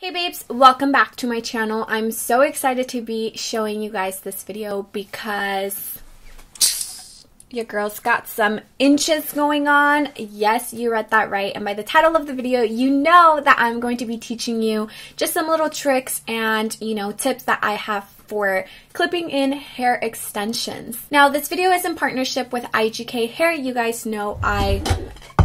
Hey babes, welcome back to my channel. I'm so excited to be showing you guys this video because your girl's got some inches going on. Yes, you read that right. And by the title of the video, you know that I'm going to be teaching you just some little tricks and, tips that I have for clipping in hair extensions. Now, this video is in partnership with IGK Hair. You guys know I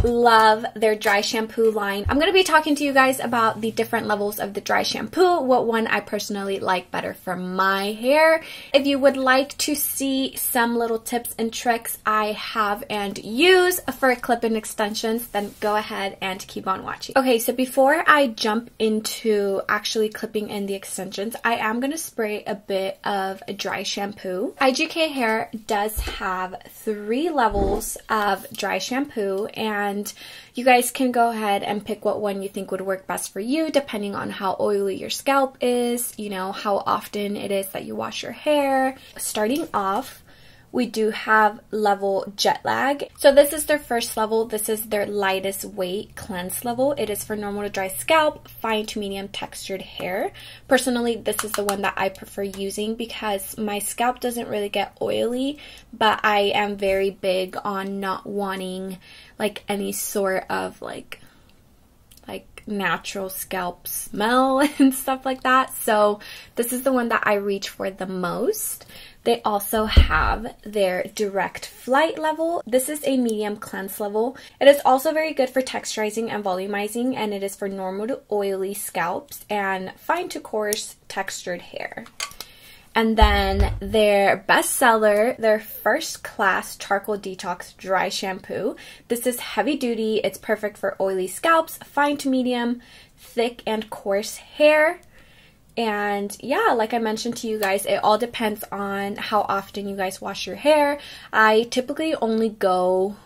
love their dry shampoo line. I'm going to be talking to you guys about the different levels of the dry shampoo, what one I personally like better for my hair. If you would like to see some little tips and tricks I have and use for clip-in extensions, then go ahead and keep on watching. Okay, so before I jump into actually clipping in the extensions, I am going to spray a bit of a dry shampoo. IGK Hair does have 3 levels of dry shampoo, and you guys can go ahead and pick what one you think would work best for you depending on how oily your scalp is, how often it is that you wash your hair. Starting off, we do have level jet lag. So this is their first level. This is their lightest weight cleanse level. It is for normal to dry scalp, fine to medium textured hair. Personally, this is the one that I prefer using because my scalp doesn't really get oily, but I am very big on not wanting any sort of like natural scalp smell and stuff like that. So this is the one that I reach for the most. They also have their direct flight level. This is a medium cleanse level. It is also very good for texturizing and volumizing, and it is for normal to oily scalps and fine to coarse textured hair. And then their bestseller, their first class charcoal detox dry shampoo. This is heavy duty. It's perfect for oily scalps, fine to medium, thick and coarse hair. And yeah, like I mentioned to you guys, it all depends on how often you guys wash your hair. I typically only go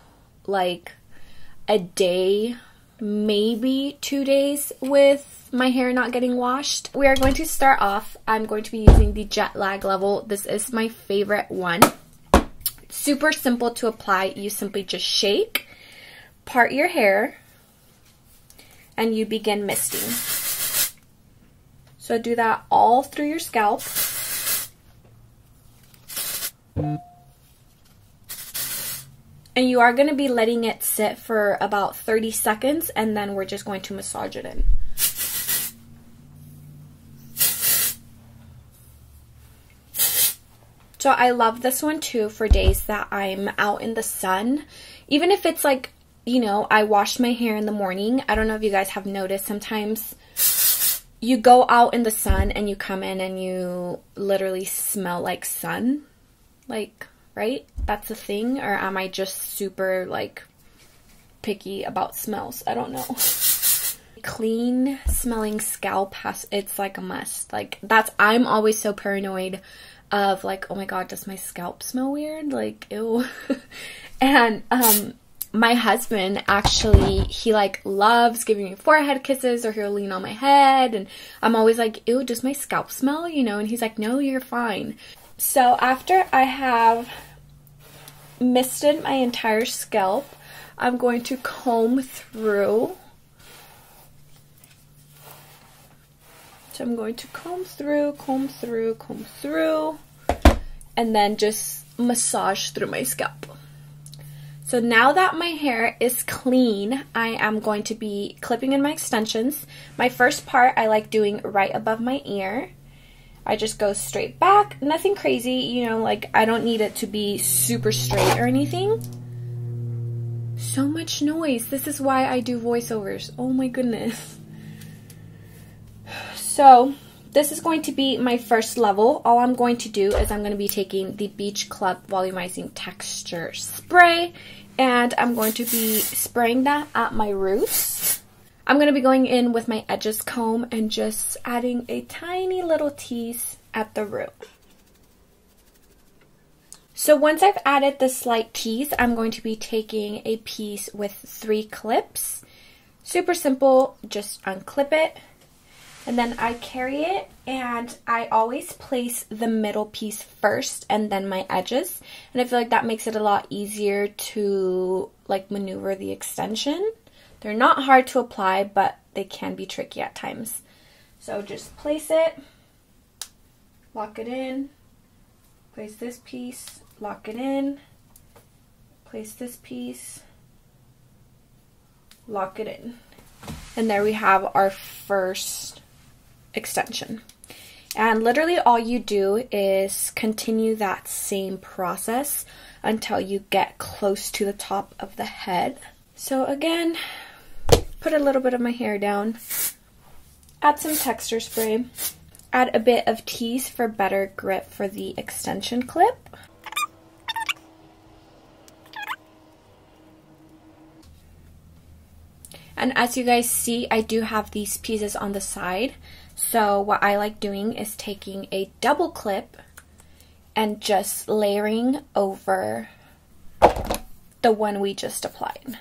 a day, maybe 2 days with my hair not getting washed. We are going to start off. I'm going to be using the jet lag level. This is my favorite one. Super simple to apply. You simply just shake, part your hair, and you begin misting. So do that all through your scalp. And you are going to be letting it sit for about 30 seconds, and then we're just going to massage it in. So I love this one too for days that I'm out in the sun. Even if it's I washed my hair in the morning. I don't know if you guys have noticed sometimes you go out in the sun and you come in and you literally smell like sun. Right? That's a thing? Or am I just super picky about smells? I don't know. Clean smelling scalp it's like a must. I'm always so paranoid of oh my god, does my scalp smell weird? Ew. And my husband actually, he loves giving me forehead kisses, or he'll lean on my head, and I'm always ew, does my scalp smell? And he's like, no, you're fine. So after I have misted my entire scalp, I'm going to comb through. So I'm going to comb through, and then just massage through my scalp. So now that my hair is clean, I am going to be clipping in my extensions. My first part I like doing right above my ear. I just go straight back, nothing crazy, I don't need it to be super straight or anything. So much noise. This is why I do voiceovers. Oh my goodness. So this is going to be my first level. All I'm going to do is I'm going to be taking the Beach Club Volumizing Texture Spray, and I'm going to be spraying that at my roots. I'm going to be going in with my edges comb and just adding a tiny little tease at the root. So once I've added the slight tease, I'm going to be taking a piece with 3 clips. Super simple, just unclip it. And then I carry it, and I always place the middle piece first and then my edges. And I feel like that makes it a lot easier to maneuver the extension. They're not hard to apply, but they can be tricky at times. So just place it, lock it in, place this piece, lock it in, place this piece, lock it in. And there we have our first extension. And literally all you do is continue that same process until you get close to the top of the head. So again, put a little bit of my hair down, add some texture spray, add a bit of tease for better grip for the extension clip. And as you guys see, I do have these pieces on the side. So what I like doing is taking a double clip and just layering over the one we just applied.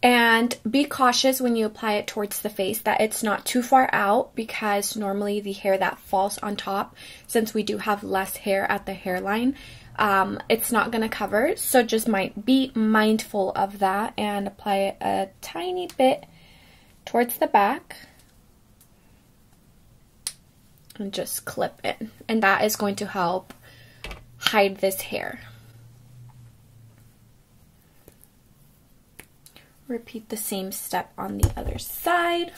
And be cautious when you apply it towards the face that it's not too far out, because normally the hair that falls on top, since we do have less hair at the hairline, it's not going to cover. So just be mindful of that and apply it a tiny bit towards the back and just clip it. And that is going to help hide this hair. Repeat the same step on the other side.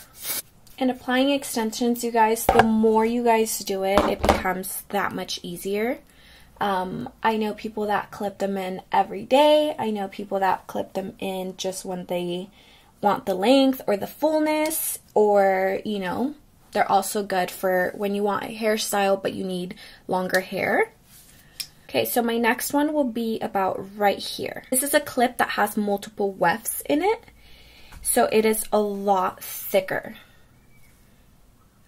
And applying extensions, you guys, the more you guys do it, it becomes that much easier. I know people that clip them in every day. I know people that clip them in just when they want the length or the fullness, or, you know, they're also good for when you want a hairstyle but you need longer hair. Okay, so my next one will be about right here. This is a clip that has multiple wefts in it, so it is a lot thicker,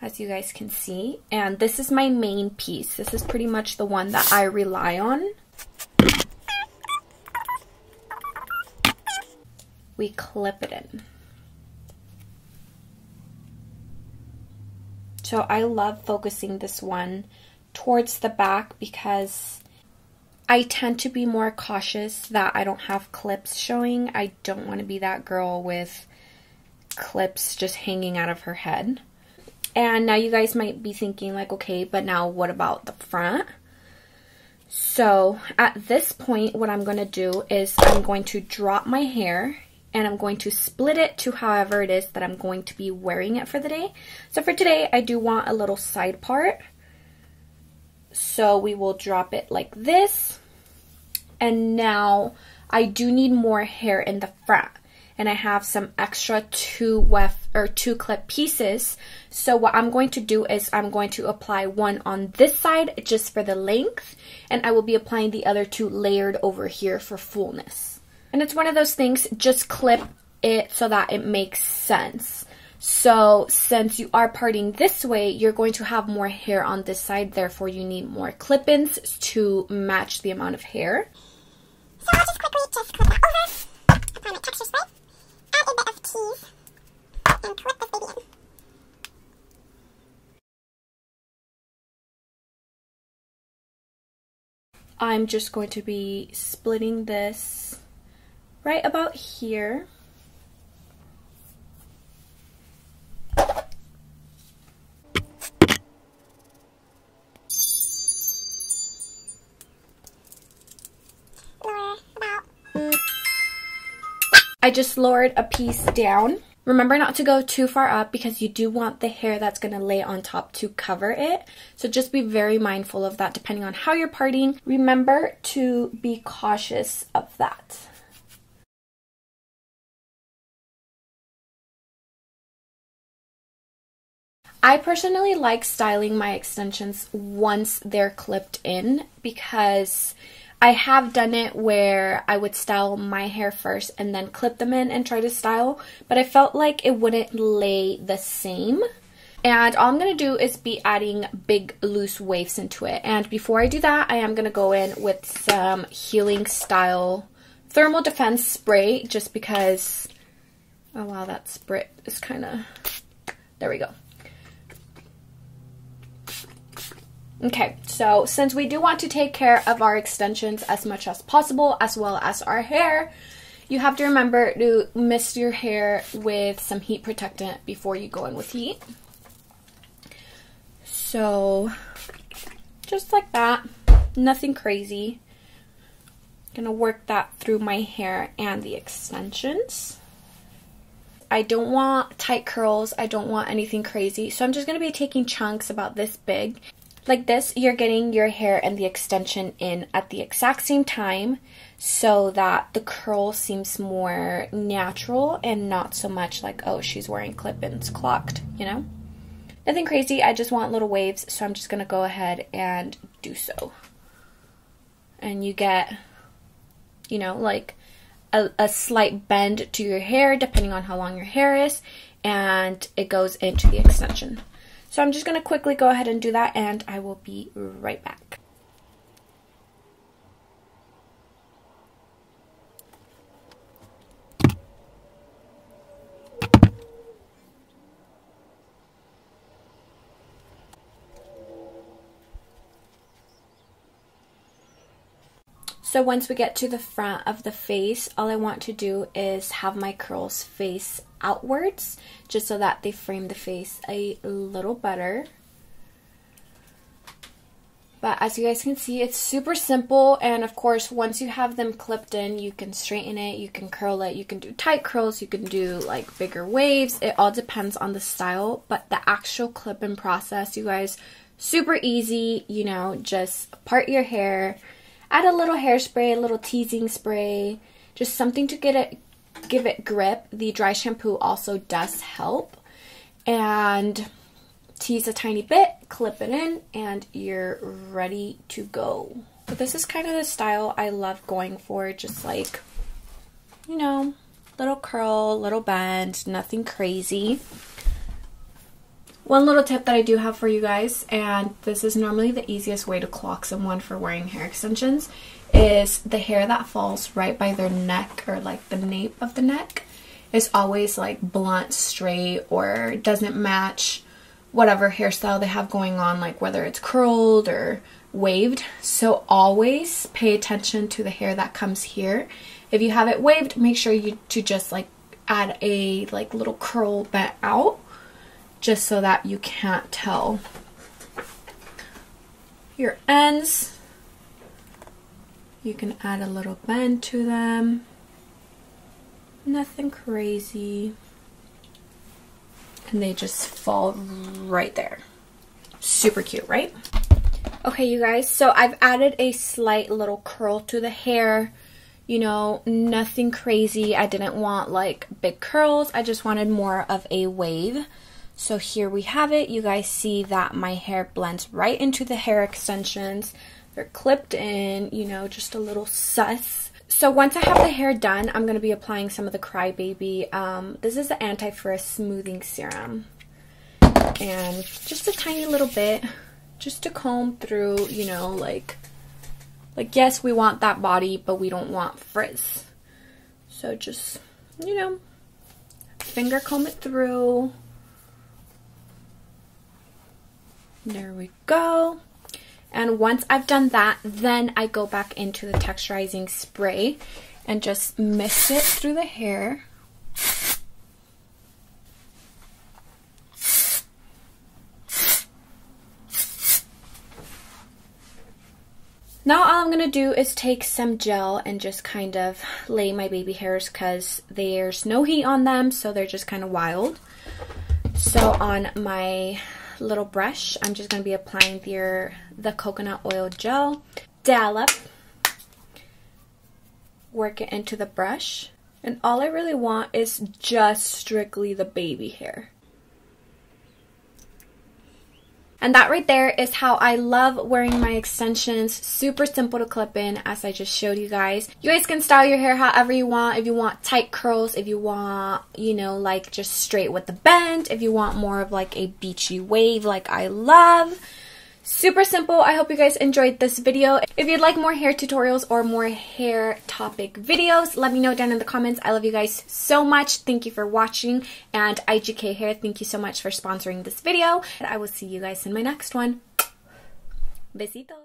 as you guys can see. And this is my main piece. This is pretty much the one that I rely on. We clip it in. So I love focusing this one towards the back because I tend to be more cautious that I don't have clips showing. I don't want to be that girl with clips just hanging out of her head. And now you guys might be thinking like, okay, but now what about the front? So at this point, what I'm going to do is I'm going to drop my hair and I'm going to split it to however it is that I'm going to be wearing it for the day. So for today, I do want a little side part. So we will drop it like this. And now I do need more hair in the front. And I have some extra two clip pieces. So what I'm going to do is I'm going to apply one on this side just for the length. And I will be applying the other two layered over here for fullness. And it's one of those things, just clip it so that it makes sense. So since you are parting this way, you're going to have more hair on this side, therefore you need more clip-ins to match the amount of hair. So I'll just quickly clip that over, apply my texture spray, add a bit of tease, and clip this baby in. I'm just going to be splitting this right about here. I just lowered a piece down. Remember not to go too far up because you do want the hair that's going to lay on top to cover it. So just be very mindful of that depending on how you're parting. Remember to be cautious of that. I personally like styling my extensions once they're clipped in because I have done it where I would style my hair first and then clip them in and try to style, but I felt like it wouldn't lay the same. And all I'm going to do is be adding big loose waves into it. And before I do that, I am going to go in with some Healing Style Thermal Defense Spray just because, oh wow, that sprit is kind of, there we go. Okay, so since we do want to take care of our extensions as much as possible, as well as our hair, you have to remember to mist your hair with some heat protectant before you go in with heat. So, just like that, nothing crazy. Gonna work that through my hair and the extensions. I don't want tight curls, I don't want anything crazy, so I'm just gonna be taking chunks about this big. Like this, you're getting your hair and the extension in at the exact same time so that the curl seems more natural and not so much like, oh, she's wearing clip-ins clocked, you know? Nothing crazy, I just want little waves, so I'm just gonna go ahead and do so. And you get, you know, like a slight bend to your hair depending on how long your hair is, and it goes into the extension. So I'm just going to quickly go ahead and do that, and I will be right back. So once we get to the front of the face, all I want to do is have my curls face outwards, just so that they frame the face a little better. But as you guys can see, it's super simple, and of course, once you have them clipped in, you can straighten it, you can curl it, you can do tight curls, you can do like bigger waves. It all depends on the style, but the actual clip-in process, you guys, super easy. You know, just part your hair, add a little hairspray, a little teasing spray, just something to give it grip. The dry shampoo also does help. And tease a tiny bit, clip it in, and you're ready to go. But this is kind of the style I love going for, just like, you know, little curl, little bend, nothing crazy. One little tip that I do have for you guys, and this is normally the easiest way to clock someone for wearing hair extensions, is the hair that falls right by their neck, or like the nape of the neck, is always like blunt, straight, or doesn't match whatever hairstyle they have going on, like whether it's curled or waved. So always pay attention to the hair that comes here. If you have it waved, make sure to just like add a like little curl bent out, just so that you can't tell. Your ends, you can add a little bend to them. Nothing crazy. And they just fall right there. Super cute, right? Okay, you guys, so I've added a slight little curl to the hair. You know, nothing crazy. I didn't want like big curls. I just wanted more of a wave. So here we have it. You guys see that my hair blends right into the hair extensions. They're clipped in, you know, just a little sus. So once I have the hair done, I'm going to be applying some of the CRYBABY. This is the anti-frizz smoothing serum. And just a tiny little bit, just to comb through, you know, like yes, we want that body, but we don't want frizz. So just, you know, finger comb it through. There we go. And once I've done that, then I go back into the texturizing spray and just mist it through the hair. Now all I'm going to do is take some gel and just kind of lay my baby hairs, because there's no heat on them, so they're just kind of wild. So on my little brush, I'm just going to be applying the coconut oil gel. Dollop. Work it into the brush. And all I really want is just strictly the baby hair. And that right there is how I love wearing my extensions. Super simple to clip in, as I just showed you guys. You guys can style your hair however you want. If you want tight curls, if you want, you know, like just straight with the bend, if you want more of like a beachy wave like I love. Super simple. I hope you guys enjoyed this video. If you'd like more hair tutorials or more hair topic videos, let me know down in the comments. I love you guys so much. Thank you for watching. And IGK Hair, thank you so much for sponsoring this video. And I will see you guys in my next one. Besitos.